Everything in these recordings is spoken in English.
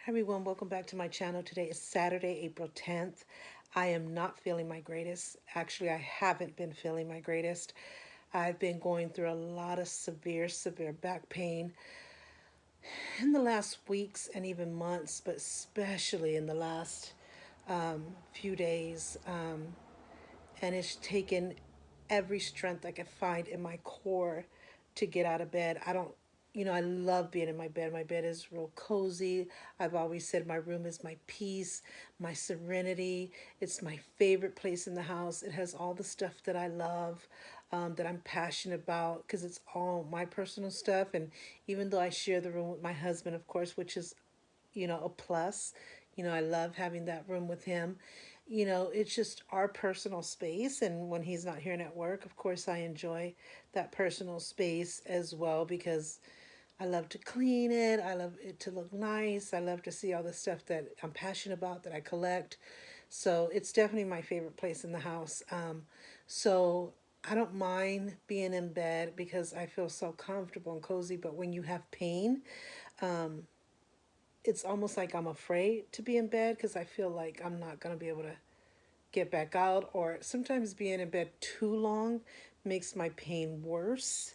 Hi everyone, welcome back to my channel. Today is Saturday, April 10th. I am not feeling my greatest. Actually, I haven't been feeling my greatest. I've been going through a lot of severe back pain in the last weeks and even months, but especially in the last few days. And it's taken every strength I could find in my core to get out of bed. I love being in my bed. My bed is real cozy. I've always said my room is my peace, my serenity. It's my favorite place in the house. It has all the stuff that I love, that I'm passionate about, because it's all my personal stuff. And even though I share the room with my husband, of course, which is a plus. I love having that room with him. It's just our personal space. And when he's not here and at work, of course, I enjoy that personal space as well because I love to clean it. I love it to look nice. I love to see all the stuff that I'm passionate about that I collect. So it's definitely my favorite place in the house. So I don't mind being in bed because I feel so comfortable and cozy. But when you have pain, it's almost like I'm afraid to be in bed because I feel like I'm not going to be able to get back out, or sometimes being in bed too long makes my pain worse.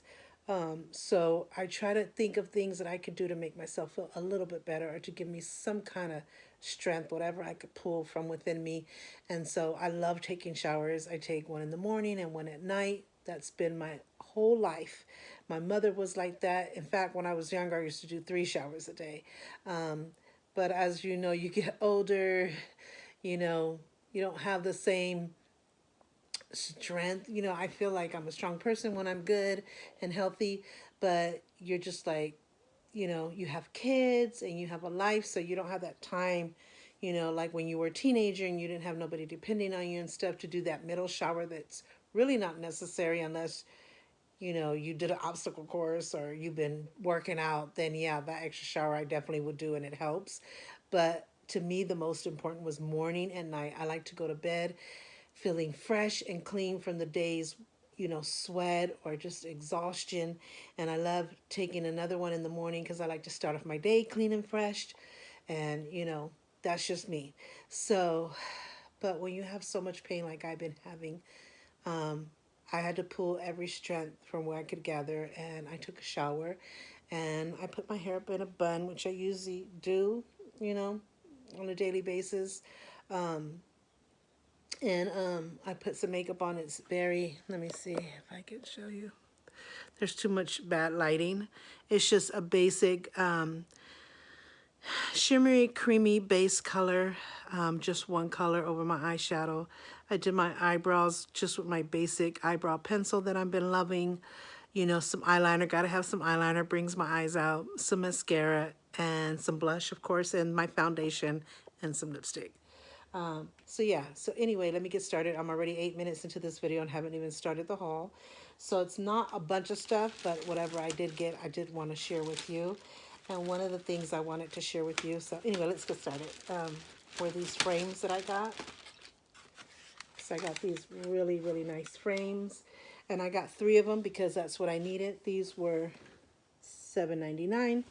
So I try to think of things that I could do to make myself feel a little bit better or to give me some kind of strength, whatever I could pull from within me. And so I love taking showers. I take one in the morning and one at night. That's been my whole life. My mother was like that. In fact, when I was younger, I used to do 3 showers a day. Um, but as you know, you get older, you know, you don't have the same strength. I feel like I'm a strong person when I'm good and healthy, but you're just like, you have kids and you have a life, so you don't have that time, like when you were a teenager and you didn't have nobody depending on you and stuff to do that middle shower that's really not necessary unless, you did an obstacle course or you've been working out, then yeah, that extra shower I definitely would do and it helps. But to me, the most important was morning and night. I like to go to bed feeling fresh and clean from the day's, sweat or just exhaustion. And I love taking another one in the morning because I like to start off my day clean and fresh. And, that's just me. So, but when you have so much pain like I've been having, um, I had to pull every strength from where I could gather, and I took a shower, and I put my hair up in a bun, which I usually do, you know, on a daily basis. Um, and I put some makeup on. It's very, let me see if I can show you. There's too much bad lighting. It's just a basic shimmery, creamy base color, just one color over my eyeshadow. I did my eyebrows just with my basic eyebrow pencil that I've been loving. Some eyeliner, gotta have some eyeliner, brings my eyes out, some mascara, and some blush, of course, and my foundation, and some lipstick. So yeah, so anyway, let me get started. I'm already 8 minutes into this video and haven't even started the haul. So it's not a bunch of stuff, but whatever I did get, I did want to share with you. And one of the things I wanted to share with you, so anyway, let's get started. Were these frames that I got. So I got these really nice frames. And I got 3 of them because that's what I needed. These were $7.99.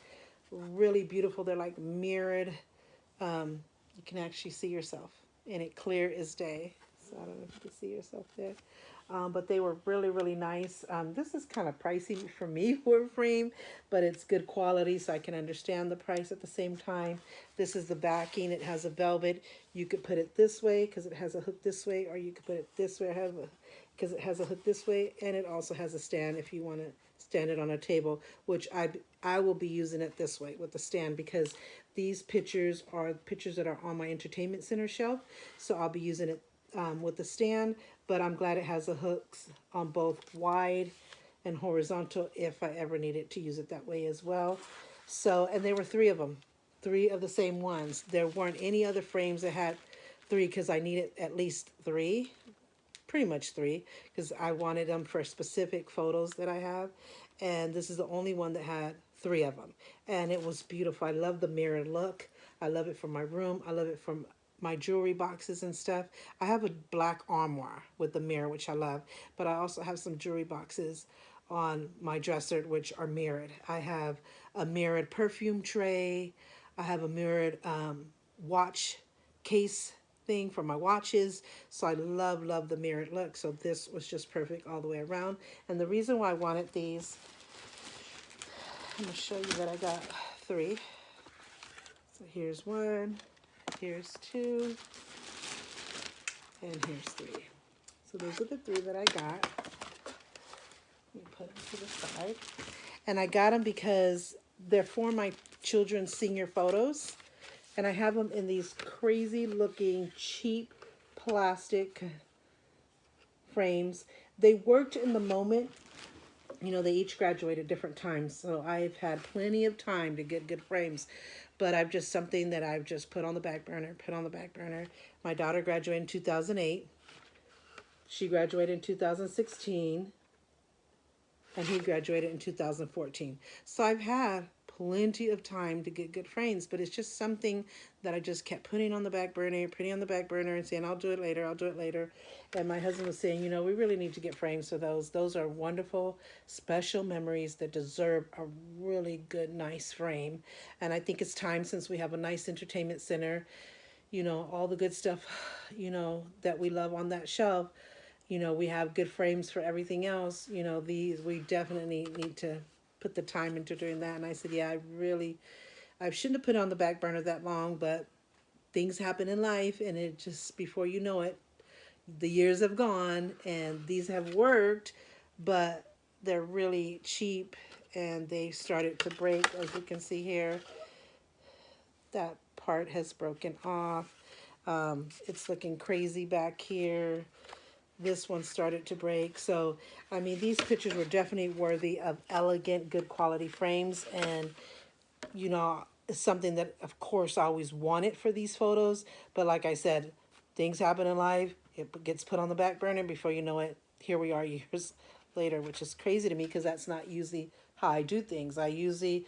Really beautiful. They're like mirrored. You can actually see yourself in it clear as day. So I don't know if you can see yourself there. But they were really nice. This is kind of pricey for me for a frame, but it's good quality, so I can understand the price at the same time. This is the backing. It has a velvet. You could put it this way because it has a hook this way, or you could put it this way because it has a hook this way, and it also has a stand if you want to stand it on a table, which I will be using it this way with the stand because these pictures are pictures that are on my entertainment center shelf, so I'll be using it with the stand, but I'm glad it has the hooks on both wide and horizontal if I ever needed to use it that way as well. So, and there were 3 of them, 3 of the same ones. There weren't any other frames that had 3 because I needed at least 3, pretty much 3, because I wanted them for specific photos that I have. And this is the only one that had 3 of them. And it was beautiful. I love the mirror look. I love it for my room. I love it from my jewelry boxes and stuff. I have a black armoire with the mirror, which I love. But I also have some jewelry boxes on my dresser, which are mirrored. I have a mirrored perfume tray. I have a mirrored watch case thing for my watches. So I love the mirrored look. So this was just perfect all the way around. And the reason why I wanted these, I'm gonna show you that I got 3. So here's 1, here's 2, and here's 3. So those are the 3 that I got. Let me put them to the side. And I got them because they're for my children's senior photos. And I have them in these crazy looking cheap plastic frames. They worked in the moment. You know, they each graduated different times. So I've had plenty of time to get good frames. But I've just something that I've just put on the back burner, put on the back burner. My daughter graduated in 2008. She graduated in 2016. And he graduated in 2014. So I've had plenty of time to get good frames, but it's just something that I just kept putting on the back burner, and saying, I'll do it later, I'll do it later. And my husband was saying, you know, we really need to get frames for those. Those are wonderful, special memories that deserve a really good, nice frame. And I think it's time, since we have a nice entertainment center, you know, all the good stuff, you know, that we love on that shelf. You know, we have good frames for everything else. You know, these, we definitely need to put the time into doing that. And I said, yeah, I shouldn't have put it on the back burner that long, but things happen in life, and it just, before you know it, the years have gone, and these have worked, but they're really cheap, and they started to break. As you can see here, that part has broken off. It's looking crazy back here. This one started to break. So, I mean, these pictures were definitely worthy of elegant, good quality frames. And, you know, it's something that, of course, I always wanted for these photos. But like I said, things happen in life. It gets put on the back burner. Before you know it, here we are years later, which is crazy to me because that's not usually how I do things. I usually,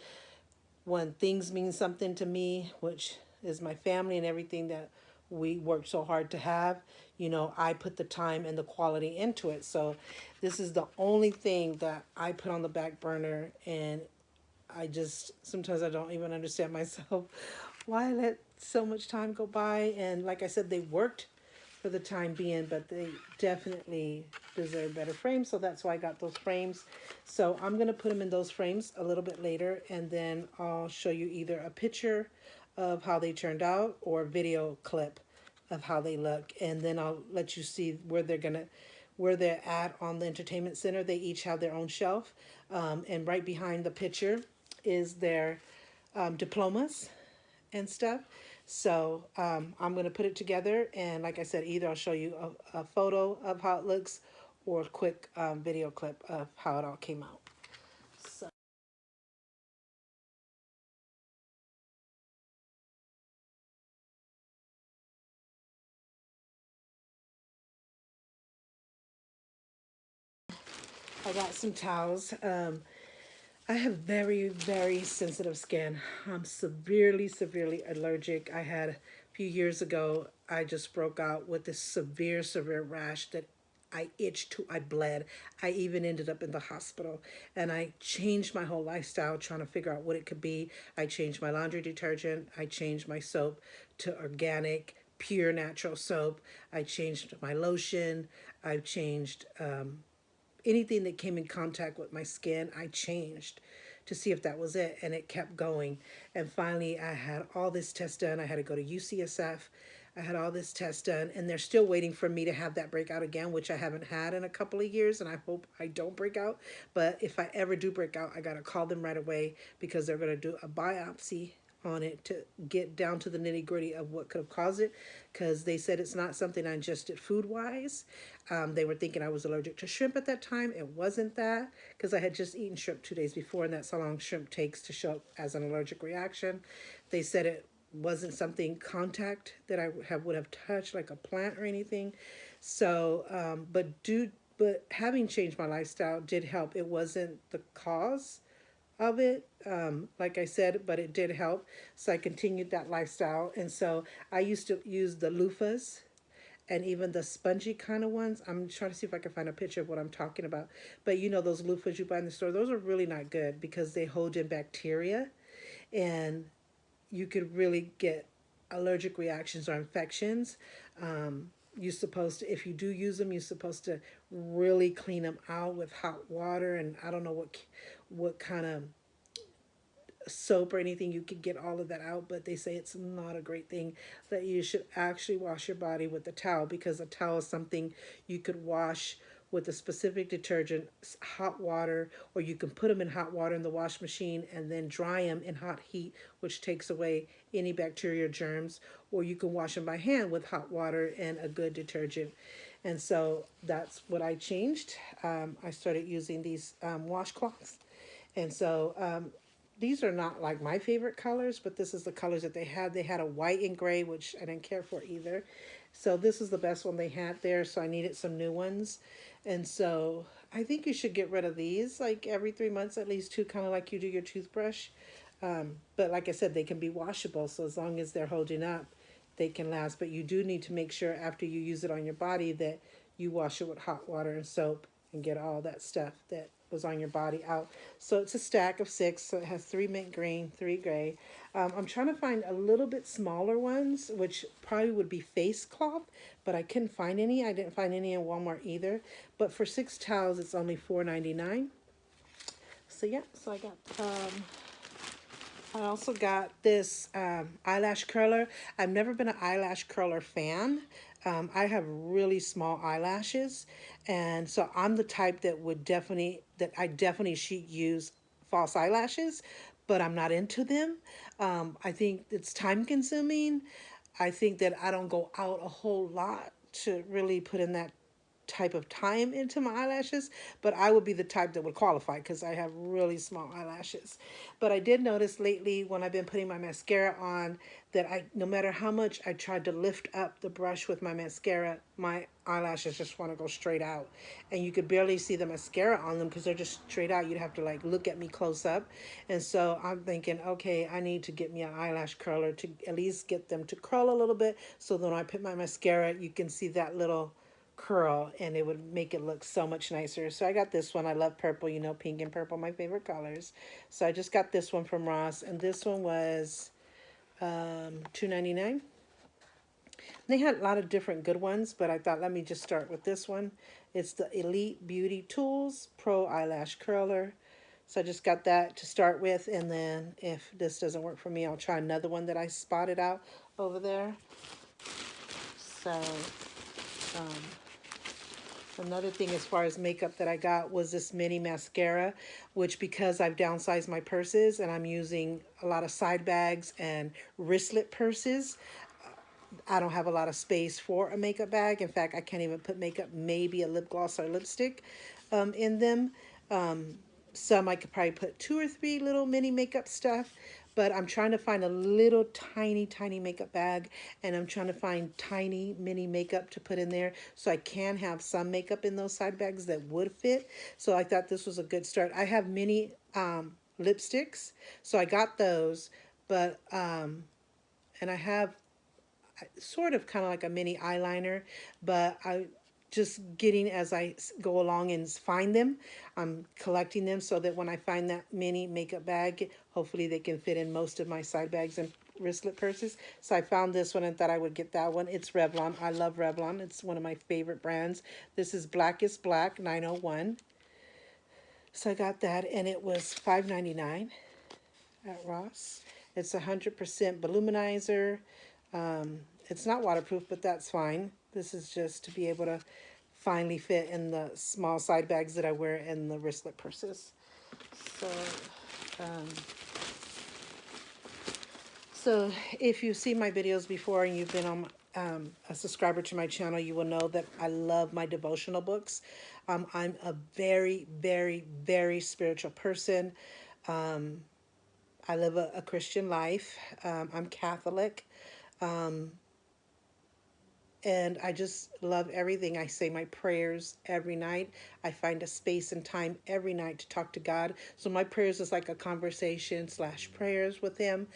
when things mean something to me, which is my family and everything that we worked so hard to have, you know, I put the time and the quality into it. So this is the only thing that I put on the back burner, and I just, sometimes I don't even understand myself why I let so much time go by. And like I said, they worked for the time being, but they definitely deserve better frames. So that's why I got those frames. So I'm going to put them in those frames a little bit later, and then I'll show you either a picture of how they turned out or a video clip of how they look. And then I'll let you see where they're at on the entertainment center. They each have their own shelf. And right behind the picture is their diplomas and stuff. So I'm going to put it together, and like I said, either I'll show you a photo of how it looks or a quick video clip of how it all came out. So I got some towels. I have very sensitive skin. I'm severely allergic. I had a few years ago, I just broke out with this severe rash that I itched to, I bled. I even ended up in the hospital, and I changed my whole lifestyle trying to figure out what it could be. I changed my laundry detergent. I changed my soap to organic, pure natural soap. I changed my lotion. I changed anything that came in contact with my skin, I changed to see if that was it, and it kept going. And finally, I had all this test done. I had to go to UCSF. I had all this test done, and they're still waiting for me to have that breakout again, which I haven't had in a couple of years, and I hope I don't break out. But if I ever do break out, I got to call them right away because they're going to do a biopsy on it to get down to the nitty gritty of what could have caused it, because they said it's not something I ingested food wise. They were thinking I was allergic to shrimp at that time. It wasn't that, because I had just eaten shrimp 2 days before, and that's how long shrimp takes to show up as an allergic reaction. They said it wasn't something contact that I would have touched, like a plant or anything. So, but having changed my lifestyle did help. It wasn't the cause of it, like I said, but it did help. So I continued that lifestyle. And so I used to use the loofahs and even the spongy kind of ones. I'm trying to see if I can find a picture of what I'm talking about. But you know, those loofahs you buy in the store, those are really not good because they hold in bacteria. And you could really get allergic reactions or infections. You're supposed to, if you do use them, you're supposed to really clean them out with hot water. And I don't know what kind of soap or anything you could get all of that out, but they say it's not a great thing, that you should actually wash your body with a towel, because a towel is something you could wash with a specific detergent, hot water, or you can put them in hot water in the wash machine and then dry them in hot heat, which takes away any bacteria or germs, or you can wash them by hand with hot water and a good detergent. And so that's what I changed. I started using these washcloths. And so these are not like my favorite colors, but this is the colors that they had. They had a white and gray, which I didn't care for either. So this is the best one they had there. So I needed some new ones. And so I think you should get rid of these like every 3 months, at least two, kind of like you do your toothbrush. But like I said, they can be washable. So as long as they're holding up, they can last. But you do need to make sure after you use it on your body that you wash it with hot water and soap and get all that stuff that was on your body out. So it's a stack of 6. So it has 3 mint green, 3 gray. I'm trying to find a little bit smaller ones, which probably would be face cloth, but I couldn't find any. I didn't find any in Walmart either. But for 6 towels, it's only $4.99. So yeah, so I also got this eyelash curler. I've never been an eyelash curler fan. I have really small eyelashes, and so I'm the type that I definitely should use false eyelashes, but I'm not into them. I think it's time consuming. I think that I don't go out a whole lot to really put in that type of time into my eyelashes, but I would be the type that would qualify because I have really small eyelashes. But I did notice lately when I've been putting my mascara on that no matter how much I tried to lift up the brush with my mascara, my eyelashes just want to go straight out. And you could barely see the mascara on them because they're just straight out. You'd have to like look at me close up. And so I'm thinking, okay, I need to get me an eyelash curler to at least get them to curl a little bit so that when I put my mascara, you can see that little curl and it would make it look so much nicer. So I got this one. I love purple, pink and purple, my favorite colors. So I just got this one from Ross, and this one was $2.99. They had a lot of different good ones, but I thought let me just start with this one. It's the Elite Beauty Tools Pro Eyelash Curler. So I just got that to start with, and then if this doesn't work for me, I'll try another one that I spotted out over there. So another thing as far as makeup that I got was this mini mascara, which because I've downsized my purses and I'm using a lot of side bags and wristlet purses, I don't have a lot of space for a makeup bag. In fact, I can't even put makeup, maybe a lip gloss or lipstick in them. Some I could probably put 2 or 3 little mini makeup stuff, but I'm trying to find a little tiny makeup bag, and I'm trying to find tiny mini makeup to put in there so I can have some makeup in those side bags that would fit. So I thought this was a good start. I have mini lipsticks, so I got those, but and I have sort of kind of like a mini eyeliner, but I just getting as I go along and find them. I'm collecting them so that when I find that mini makeup bag, hopefully they can fit in most of my side bags and wristlet purses. So I found this one and thought I would get that one. It's Revlon. I love Revlon. It's one of my favorite brands. This is Blackest Black 901. So I got that, and it was $5.99 at Ross. It's 100% voluminizer. It's not waterproof, but that's fine. This is just to be able to finally fit in the small side bags that I wear in the wristlet purses. So, um, so if you've seen my videos before and you've been on a subscriber to my channel, you will know that I love my devotional books. I'm a very spiritual person. I live a Christian life. I'm Catholic. And I just love everything. I say my prayers every night. I find a space and time every night to talk to God. So my prayers is like a conversation slash prayers with Him.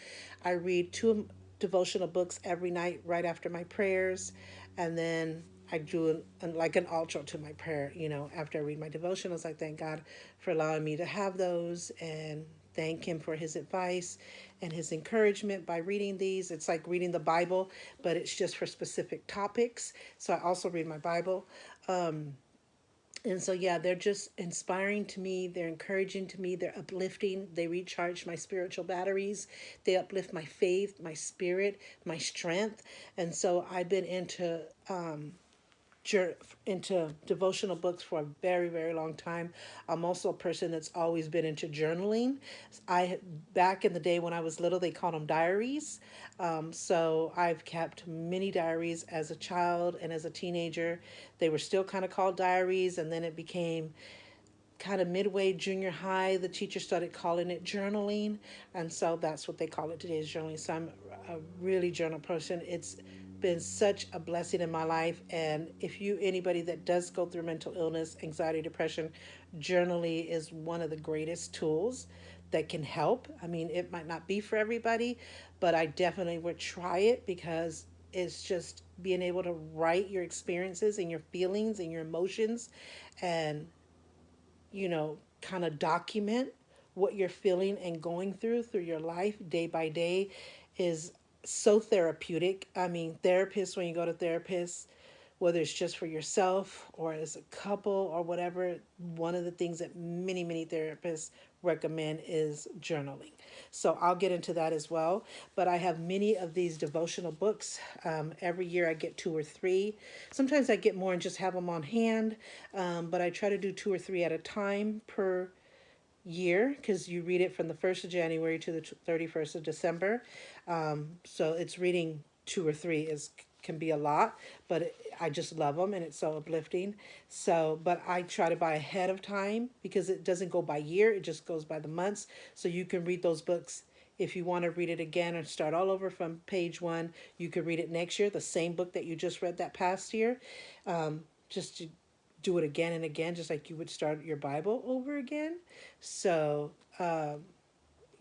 I read 2 devotional books every night right after my prayers. And then I do like an altar to my prayer. After I read my devotionals, I thank God for allowing me to have those and thank him for his advice and his encouragement by reading these. It's like reading the Bible, but it's just for specific topics. So I also read my Bible. And so, yeah, they're just inspiring to me. They're encouraging to me. They're uplifting. They recharge my spiritual batteries. They uplift my faith, my spirit, my strength. And so I've been into devotional books for a very, very long time. I'm also a person that's always been into journaling. I Back in the day when I was little, they called them diaries. So I've kept many diaries as a child and as a teenager. They were still kind of called diaries, and then it became kind of midway junior high, the teacher started calling it journaling, and so that's what they call it today, is journaling. So I'm a really journal person. It's been such a blessing in my life, and if you anybody that does go through mental illness, anxiety, depression, journaling is one of the greatest tools that can help. I mean, it might not be for everybody, but I definitely would try it, because it's just being able to write your experiences and your feelings and your emotions, and kind of document what you're feeling and going through your life day by day is so therapeutic. I mean, therapists, when you go to therapists, whether it's just for yourself or as a couple or whatever, one of the things that many, many therapists recommend is journaling. So I'll get into that as well. But I have many of these devotional books. Every year I get two or three. Sometimes I get more and just have them on hand, but I try to do two or three at a time per year, because you read it from the 1st of January to the 31st of December. So it's reading two or three is can be a lot, but I just love them and it's so uplifting. So, but I try to buy ahead of time, because it doesn't go by year, it just goes by the months. So you can read those books. If you want to read it again and start all over from page one, you could read it next year, the same book that you just read that past year. Just to do it again and again, just like you would start your Bible over again. So,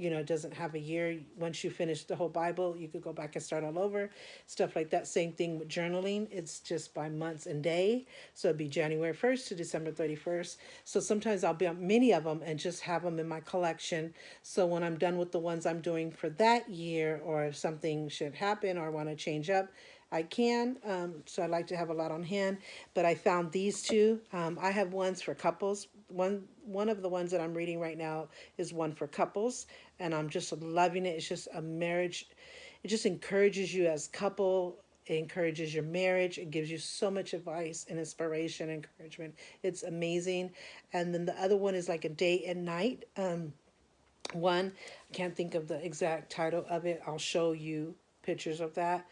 it doesn't have a year. Once you finish the whole Bible, you could go back and start all over. Stuff like that. Same thing with journaling. It's just by months and day. So it'd be January 1st to December 31st. So sometimes I'll be on many of them and just have them in my collection. So when I'm done with the ones I'm doing for that year, or if something should happen or want to change up, I can. So I like to have a lot on hand. But I found these two. I have ones for couples. One of the ones that I'm reading right now is one for couples, and I'm just loving it. It's just a marriage. It just encourages you as couple. It encourages your marriage. It gives you so much advice and inspiration, and encouragement. It's amazing. And then the other one is like a day and night. One, I can't think of the exact title of it. I'll show you pictures of that.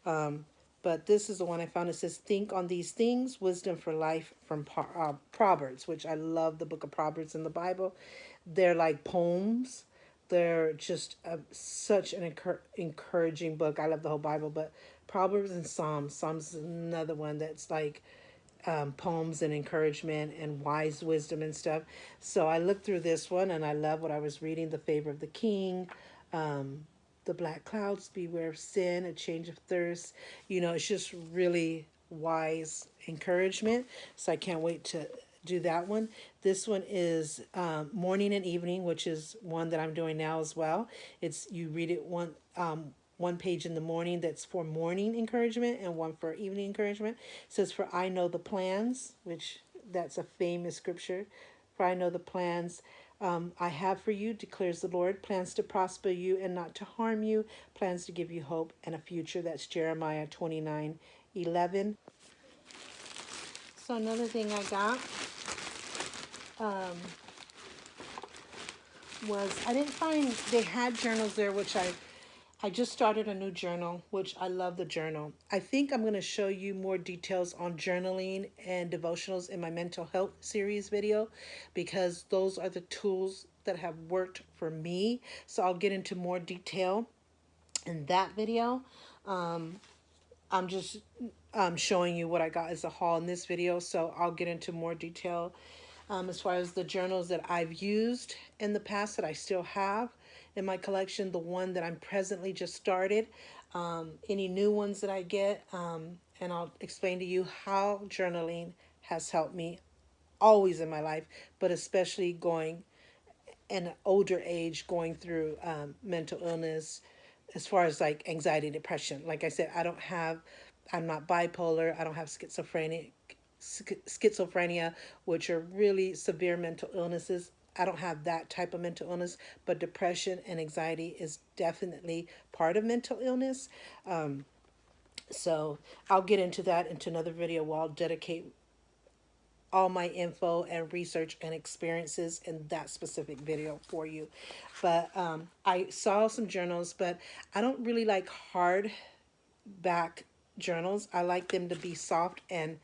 Um, but this is the one I found. It says, "Think on these things, wisdom for life," from Proverbs, which I love the book of Proverbs in the Bible. They're like poems. They're just such an encouraging book. I love the whole Bible, but Proverbs and Psalms. Psalms is another one that's like poems and encouragement and wise wisdom and stuff. So I looked through this one and I love what I was reading: The Favor of the King, The Black Clouds, Beware of Sin, A Change of Thirst. It's just really wise encouragement. So I can't wait to do that one. This one is Morning and Evening, which is one that I'm doing now as well. It's you read it one page in the morning, that's for morning encouragement, and one for evening encouragement. It says, "For I know the plans," which that's a famous scripture. "For I know the plans I have for you, declares the Lord, plans to prosper you and not to harm you, plans to give you hope and a future." That's Jeremiah 29:11. So another thing I got was, I didn't find, they had journals there, which I just started a new journal, which I love the journal. I think I'm going to show you more details on journaling and devotionals in my mental health series video, because those are the tools that have worked for me. So I'll get into more detail in that video. I'm just showing you what I got as a haul in this video, so I'll get into more detail as far as the journals that I've used in the past that I still have in my collection, the one that I'm presently just started, any new ones that I get, and I'll explain to you how journaling has helped me always in my life, but especially going an older age going through mental illness, as far as like anxiety, depression. Like I said, I'm not bipolar. I don't have schizophrenia, which are really severe mental illnesses. I don't have that type of mental illness, but depression and anxiety is definitely part of mental illness. So I'll get into that into another video where I'll dedicate all my info and research and experiences in that specific video for you. But I saw some journals, but I don't really like hard back journals. I like them to be soft and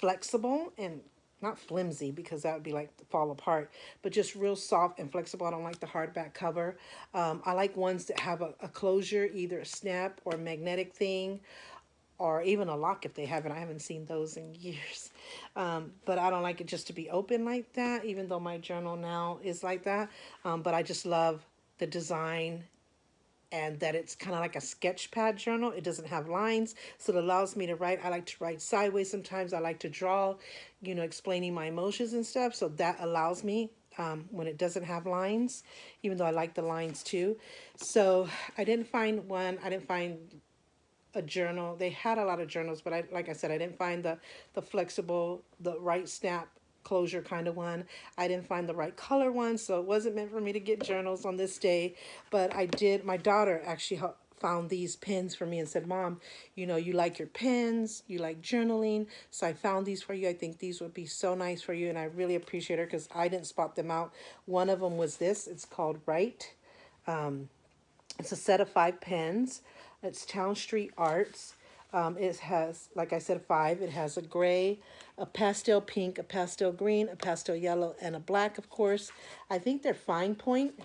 flexible and not flimsy, because that would be like fall apart, but just real soft and flexible. I don't like the hardback cover. I like ones that have a closure, either a snap or a magnetic thing, or even a lock if they haven't. I haven't seen those in years. But I don't like it just to be open like that, even though my journal now is like that. But I just love the design, and that it's kind of like a sketch pad journal. It doesn't have lines, so it allows me to write. I like to write sideways sometimes. I like to draw, explaining my emotions and stuff. So that allows me, when it doesn't have lines, even though I like the lines too. So I didn't find one. I didn't find a journal. They had a lot of journals, but like I said, I didn't find the flexible, the right snap closure kind of one. I didn't find the right color one, so it wasn't meant for me to get journals on this day. But I did. My daughter actually found these pens for me and said, "Mom, you like your pens, you like journaling, so I found these for you. I think these would be so nice for you." And I really appreciate her, because I didn't spot them out. One of them was this. It's called Right. It's a set of 5 pens. It's Town Street Arts. It has, like I said, 5. It has a gray, a pastel pink, a pastel green, a pastel yellow, and a black, of course. I think they're fine point.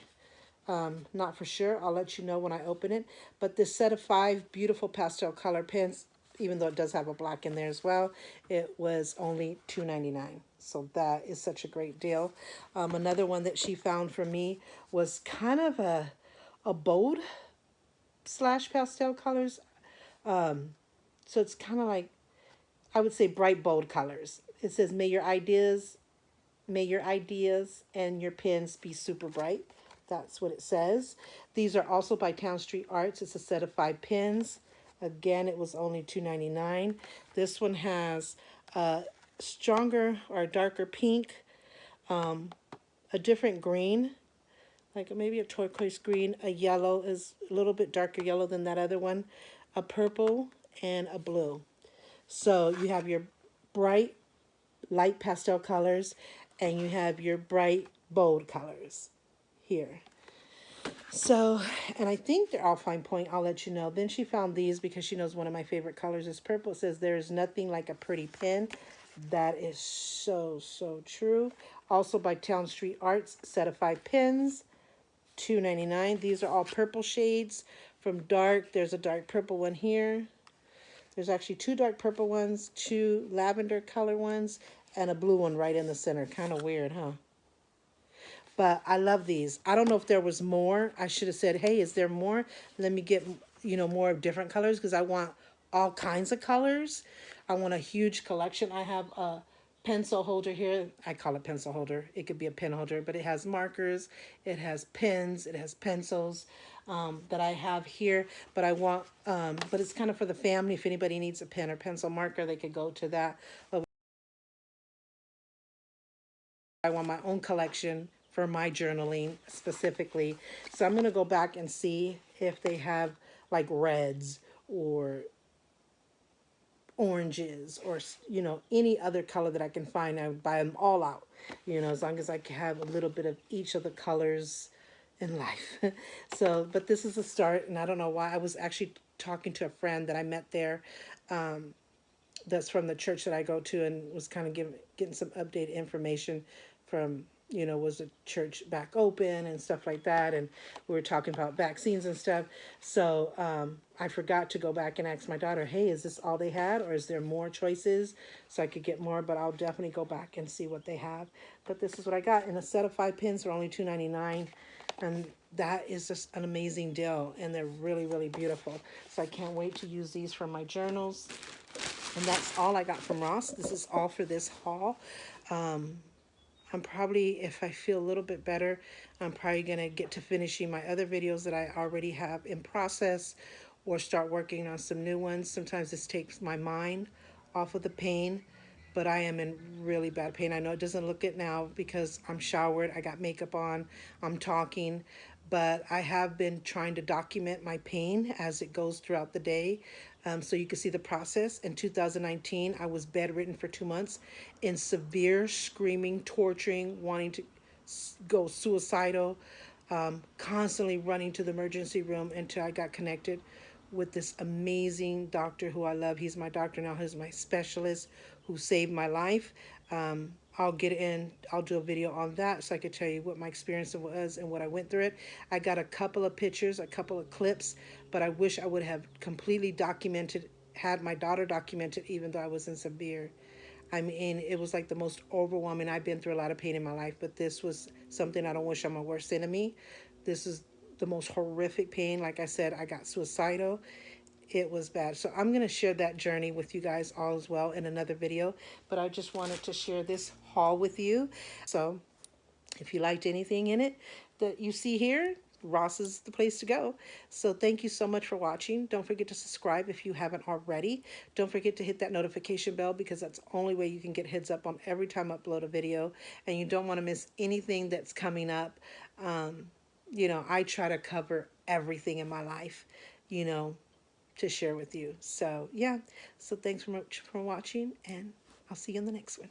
Not for sure. I'll let you know when I open it. But this set of 5 beautiful pastel color pens, even though it does have a black in there as well, it was only $2.99. So that is such a great deal. Another one that she found for me was kind of a bold slash pastel colors. So it's kind of like, I would say, bright bold colors. It says, may your ideas and your pens be super bright. That's what it says. These are also by Town Street Arts. It's a set of 5 pens. Again, it was only $2.99. This one has a stronger or darker pink, a different green, like maybe a turquoise green. A yellow is a little bit darker yellow than that other one, a purple, and a blue. So you have your bright, light pastel colors, and you have your bright, bold colors here. So, and I think they're all fine point. I'll let you know. Then she found these because she knows one of my favorite colors is purple. It says, "There is nothing like a pretty pen." That is so, so true. Also by Town Street Arts, set of 5 pens, $2.99. These are all purple shades from dark. There's a dark purple one here. There's actually 2 dark purple ones, 2 lavender color ones, and a blue one right in the center. Kind of weird, huh? But I love these. I don't know if there was more. I should have said, "Hey, is there more? Let me get, more of different colors," because I want all kinds of colors. I want a huge collection. I have a pencil holder here. I call it pencil holder. It could be a pen holder, but it has markers, it has pens, it has pencils that I have here. But I want, but it's kind of for the family. If anybody needs a pen or pencil marker, they could go to that. But I want my own collection for my journaling specifically. So I'm going to go back and see if they have like reds or oranges or, any other color that I can find. I would buy them all out, as long as I can have a little bit of each of the colors in life. So, but this is a start, and I don't know why. I was actually talking to a friend that I met there, that's from the church that I go to, and was kind of getting some updated information from, was the church back open and stuff like that, and we were talking about vaccines and stuff. So I forgot to go back and ask my daughter, "Hey, is this all they had, or is there more choices?" So I could get more, but I'll definitely go back and see what they have. But this is what I got, and a set of 5 pins for only $2.99, and that is just an amazing deal, and they're really, really beautiful. So I can't wait to use these for my journals. And that's all I got from Ross. This is all for this haul. I'm probably, if I feel a little bit better, I'm probably going to get to finishing my other videos that I already have in process, or start working on some new ones. Sometimes this takes my mind off of the pain, but I am in really bad pain. I know it doesn't look it now because I'm showered, I got makeup on, I'm talking, but I have been trying to document my pain as it goes throughout the day, so you can see the process. In 2019, I was bedridden for 2 months in severe screaming, torturing, wanting to go suicidal, constantly running to the emergency room until I got connected with this amazing doctor who I love. He's my doctor now. He's my specialist who saved my life. I'll do a video on that so I could tell you what my experience was and what I went through it. I got a couple of pictures, a couple of clips, but I wish I would have completely documented, had my daughter documented, even though I was in severe. I mean, it was like the most overwhelming. I've been through a lot of pain in my life, but this was something I don't wish on my worst enemy. This is the most horrific pain. Like I said, I got suicidal. It was bad. So I'm going to share that journey with you guys all as well in another video. But I just wanted to share this haul with you. So if you liked anything in it that you see here, Ross is the place to go. So thank you so much for watching. Don't forget to subscribe if you haven't already. Don't forget to hit that notification bell, because that's the only way you can get heads up on every time I upload a video, and you don't want to miss anything that's coming up. I try to cover everything in my life, you know, to share with you. So yeah, so thanks so much for watching, and I'll see you in the next one.